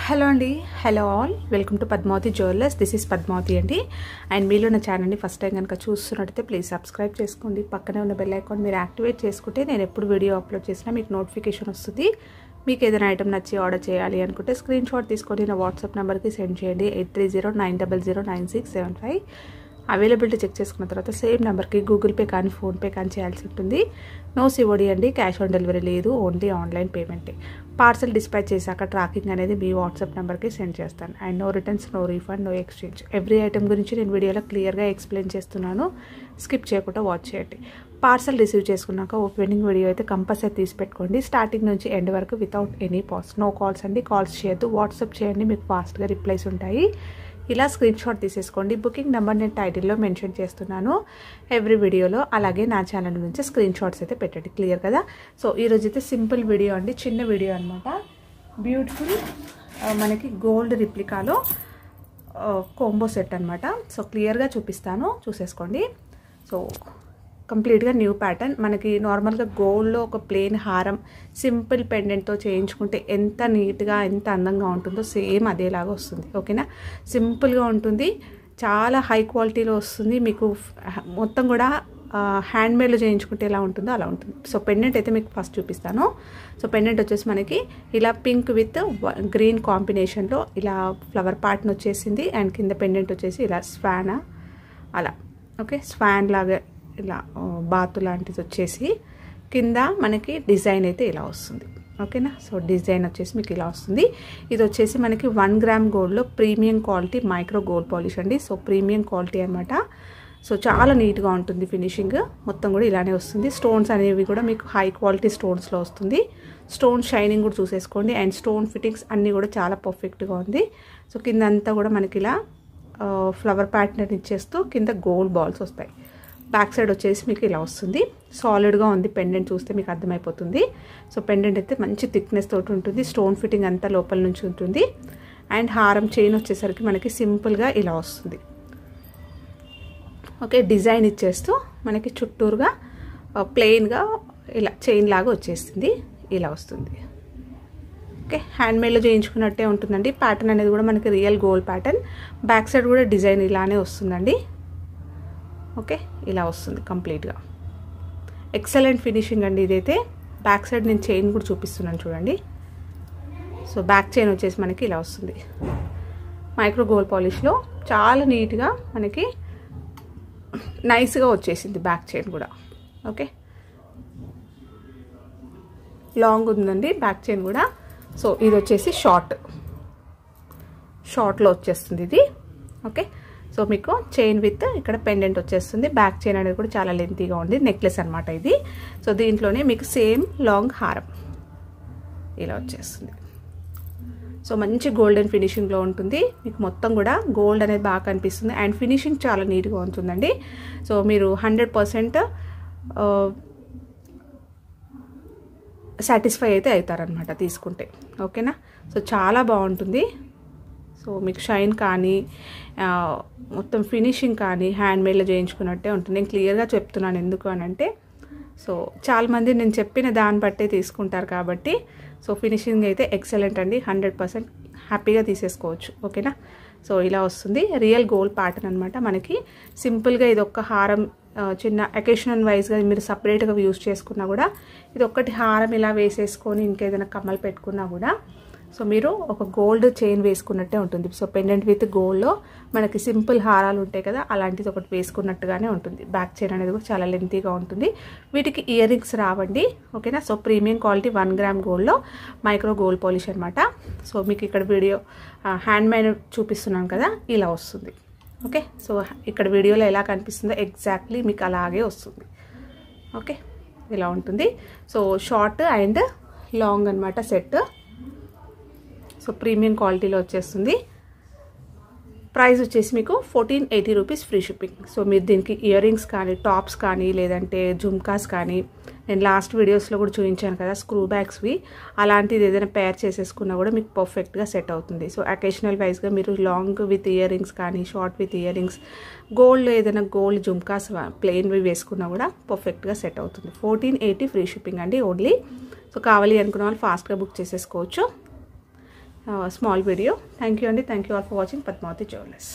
Hello అండి, hello all, welcome to Padmavathi jewellers. This is Padmavathi అండి. And మీలో నా ఛానల్ని ఫస్ట్ టైం కనుక చూస్తున్నట్టయితే ప్లీజ్ సబ్స్క్రైబ్ చేసుకోండి. పక్కనే ఉన్న బెల్ ఐకాన్ మీరు యాక్టివేట్ చేసుకుంటే నేను ఎప్పుడు వీడియో అప్లోడ్ చేసినా మీకు నోటిఫికేషన్ వస్తుంది. మీకు ఏదైనా ఐటమ్ నచ్చి ఆర్డర్ చేయాలి అనుకుంటే స్క్రీన్ షాట్ తీసుకొని నా వాట్సాప్ నెంబర్కి సెండ్ చేయండి. 8309009675. అవైలబిలిటీ చెక్ చేసుకున్న తర్వాత సేమ్ నెంబర్కి గూగుల్ పే కానీ ఫోన్పే కానీ చేయాల్సి ఉంటుంది. నో సిఓడి అండి, క్యాష్ ఆన్ డెలివరీ లేదు, ఓన్లీ ఆన్లైన్ పేమెంటే. పార్సల్ డిస్పాచ్ చేశాక ట్రాకింగ్ అనేది మీ వాట్సాప్ నెంబర్కి సెండ్ చేస్తాను. And no returns, no refund, no exchange. Every item గురించి నేను వీడియోలో క్లియర్గా ఎక్స్ప్లెయిన్ చేస్తున్నాను. స్కిప్ చేయకుండా వాచ్ చేయండి. పార్సల్ రిసీవ్ చేసుకున్నాక ఓపెనింగ్ వీడియో అయితే కంపల్సరీ తీసి పెట్టుకోండి. స్టార్టింగ్ నుంచి ఎండ్ వరకు without any pause. No calls అండి, కాల్స్ చేయొద్దు. వాట్సాప్ చేయండి, మీకు ఫాస్ట్గా రిప్లైస్ ఉంటాయి. ఇలా స్క్రీన్ షాట్ తీసేసుకోండి. బుకింగ్ నెంబర్ నేను టైటిల్లో మెన్షన్ చేస్తున్నాను ఎవ్రీ వీడియోలో. అలాగే నా ఛానల్ నుంచి స్క్రీన్ షాట్స్ అయితే పెట్టండి. క్లియర్ కదా? సో ఈరోజు అయితే సింపుల్ వీడియో అండి, చిన్న వీడియో అనమాట. బ్యూటిఫుల్ మనకి గోల్డ్ రిప్లికాలో కోంబో సెట్ అనమాట. సో క్లియర్గా చూపిస్తాను, చూసేసుకోండి. సో కంప్లీట్గా న్యూ ప్యాటర్న్. మనకి నార్మల్గా గోల్డ్లో ఒక ప్లెయిన్ హారం సింపుల్ పెండెంట్తో చేయించుకుంటే ఎంత నీట్గా ఎంత అందంగా ఉంటుందో సేమ్ అదేలాగా వస్తుంది. ఓకేనా? సింపుల్గా ఉంటుంది, చాలా హై క్వాలిటీలో వస్తుంది. మీకు మొత్తం కూడా హ్యాండ్మేడ్లో చేయించుకుంటే ఎలా ఉంటుందో అలా ఉంటుంది. సో పెండెంట్ అయితే మీకు ఫస్ట్ చూపిస్తాను. సో పెండెంట్ వచ్చేసి మనకి ఇలా పింక్ విత్ గ్రీన్ కాంబినేషన్లో ఇలా ఫ్లవర్ పార్ట్ని వచ్చేసింది. అండ్ కింద పెండెంట్ వచ్చేసి ఇలా స్వాన్ అలా, ఓకే, స్వాన్ లాగా ఇలా బాతు లాంటిది వచ్చేసి కింద మనకి డిజైన్ అయితే ఇలా వస్తుంది. ఓకేనా? సో డిజైన్ వచ్చేసి మీకు ఇలా వస్తుంది. ఇది వచ్చేసి మనకి 1 గ్రామ్ గోల్డ్లో premium quality micro gold polish అండి. సో ప్రీమియం క్వాలిటీ అనమాట. సో చాలా నీట్గా ఉంటుంది ఫినిషింగ్. మొత్తం కూడా ఇలానే వస్తుంది. స్టోన్స్ అనేవి కూడా మీకు హై క్వాలిటీ స్టోన్స్లో వస్తుంది. స్టోన్ షైనింగ్ కూడా చూసేసుకోండి. అండ్ స్టోన్ ఫిట్టింగ్స్ అన్నీ కూడా చాలా పర్ఫెక్ట్గా ఉంది. సో కింద అంతా కూడా మనకి ఇలా ఫ్లవర్ ప్యాటర్న్ ఇచ్చేస్తూ కింద గోల్డ్ బాల్స్ వస్తాయి. బ్యాక్ సైడ్ వచ్చేసి మీకు ఇలా వస్తుంది. సాలిడ్గా ఉంది పెండెంట్, చూస్తే మీకు అర్థమైపోతుంది. సో పెండెంట్ అయితే మంచి థిక్నెస్ తోటి ఉంటుంది. స్టోన్ ఫిట్టింగ్ అంతా లోపల నుంచి ఉంటుంది. అండ్ హారం చైన్ వచ్చేసరికి మనకి సింపుల్గా ఇలా వస్తుంది. ఓకే, డిజైన్ ఇచ్చేస్తూ మనకి చుట్టూరుగా ప్లెయిన్గా ఇలా చైన్ లాగా వచ్చేస్తుంది, ఇలా వస్తుంది. ఓకే, హ్యాండ్మేడ్లో చేయించుకున్నట్టే ఉంటుందండి. ప్యాటర్న్ అనేది కూడా మనకి real gold pattern. Back side కూడా డిజైన్ ఇలానే వస్తుందండి. ఓకే, ఇలా వస్తుంది కంప్లీట్గా. ఎక్సలెంట్ ఫినిషింగ్ అండి ఇదైతే. బ్యాక్ సైడ్ నేను చైన్ కూడా చూపిస్తున్నాను చూడండి. సో బ్యాక్ చైన్ వచ్చేసి మనకి ఇలా వస్తుంది. మైక్రో గోల్డ్ పాలిష్లో చాలా నీట్గా మనకి నైస్గా వచ్చేసింది బ్యాక్ చైన్ కూడా. ఓకే, లాంగ్ ఉందండి బ్యాక్ చైన్ కూడా. సో ఇది వచ్చేసి షార్ట్లో వచ్చేస్తుంది ఇది. ఓకే, సో మీకు చైన్ విత్ ఇక్కడ పెండెంట్ వచ్చేస్తుంది. బ్యాక్ చైన్ అనేది కూడా చాలా లెంతీగా ఉంది, నెక్లెస్ అనమాట ఇది. సో దీంట్లోనే మీకు సేమ్ లాంగ్ హారం ఇలా వచ్చేస్తుంది. సో మంచి గోల్డెన్ ఫినిషింగ్లో ఉంటుంది. మీకు మొత్తం కూడా గోల్డ్ అనేది బాగా కనిపిస్తుంది. అండ్ ఫినిషింగ్ చాలా నీట్గా ఉంటుందండి. సో మీరు 100% సాటిస్ఫై అయితే అవుతారనమాట తీసుకుంటే. ఓకేనా? సో చాలా బాగుంటుంది. సో మీకు షైన్ కానీ మొత్తం ఫినిషింగ్ కానీ హ్యాండ్మేడ్లో చేయించుకున్నట్టే ఉంటుంది. నేను క్లియర్గా చెప్తున్నాను ఎందుకు అని అంటే, సో చాలామంది నేను చెప్పిన దాన్ని బట్టే తీసుకుంటారు కాబట్టి. సో ఫినిషింగ్ అయితే ఎక్సలెంట్ అండి, 100% హ్యాపీగా తీసేసుకోవచ్చు. ఓకేనా? సో ఇలా వస్తుంది. రియల్ గోల్డ్ ప్యాటర్న్ అనమాట. మనకి సింపుల్గా ఇది ఒక్క హారం చిన్న అకేషనల్ వైజ్గా మీరు సపరేట్గా యూజ్ చేసుకున్నా కూడా, ఇది ఒక్కటి హారం ఇలా వేసేసుకొని ఇంకేదైనా కమ్మలు పెట్టుకున్నా కూడా సో మీరు ఒక గోల్డ్ చైన్ వేసుకున్నట్టే ఉంటుంది. సో పెండెంట్ విత్ గోల్డ్లో మనకి సింపుల్ హారాలు ఉంటాయి కదా, అలాంటిది ఒకటి వేసుకున్నట్టుగానే ఉంటుంది. బ్యాక్ చైన్ అనేది కూడా చాలా లెంతీగా ఉంటుంది. వీటికి ఇయర్ రింగ్స్ రావండి. ఓకేనా? సో ప్రీమియం క్వాలిటీ 1 గ్రామ్ గోల్డ్లో మైక్రో గోల్డ్ పాలిష్ అనమాట. సో మీకు ఇక్కడ వీడియో హ్యాండ్మేడ్ చూపిస్తున్నాను కదా, ఇలా వస్తుంది. ఓకే, సో ఇక్కడ వీడియోలో ఎలా కనిపిస్తుందో ఎగ్జాక్ట్లీ మీకు అలాగే వస్తుంది. ఓకే, ఇలా ఉంటుంది. సో షార్ట్ అండ్ లాంగ్ అనమాట సెట్. సో ప్రీమియం క్వాలిటీలో వచ్చేస్తుంది. ప్రైస్ వచ్చేసి మీకు 1480 రూపీస్ ఫ్రీ షిప్పింగ్. సో మీరు దీనికి ఇయర్ రింగ్స్ కానీ టాప్స్ కానీ లేదంటే జుమ్కాస్ కానీ, నేను లాస్ట్ వీడియోస్లో కూడా చూపించాను కదా స్క్రూ బ్యాగ్స్వి, అలాంటిది ఏదైనా పేర్ చేసేసుకున్నా కూడా మీకు పర్ఫెక్ట్గా సెట్ అవుతుంది. సో అకేషనల్ వైజ్గా మీరు లాంగ్ విత్ ఇయర్ రింగ్స్ కానీ short with ear rings, gold ఏదైనా గోల్డ్ జుమ్కాస్ ప్లెయిన్వి వేసుకున్నా కూడా పర్ఫెక్ట్గా సెట్ అవుతుంది. 1480 ఫ్రీ షిప్పింగ్ అండి ఓన్లీ. సో కావాలి అనుకున్న వాళ్ళు ఫాస్ట్గా బుక్ చేసేసుకోవచ్చు. Small video. థ్యాంక్ యూ అండి. Thank you all for watching Padmavathi jewellers.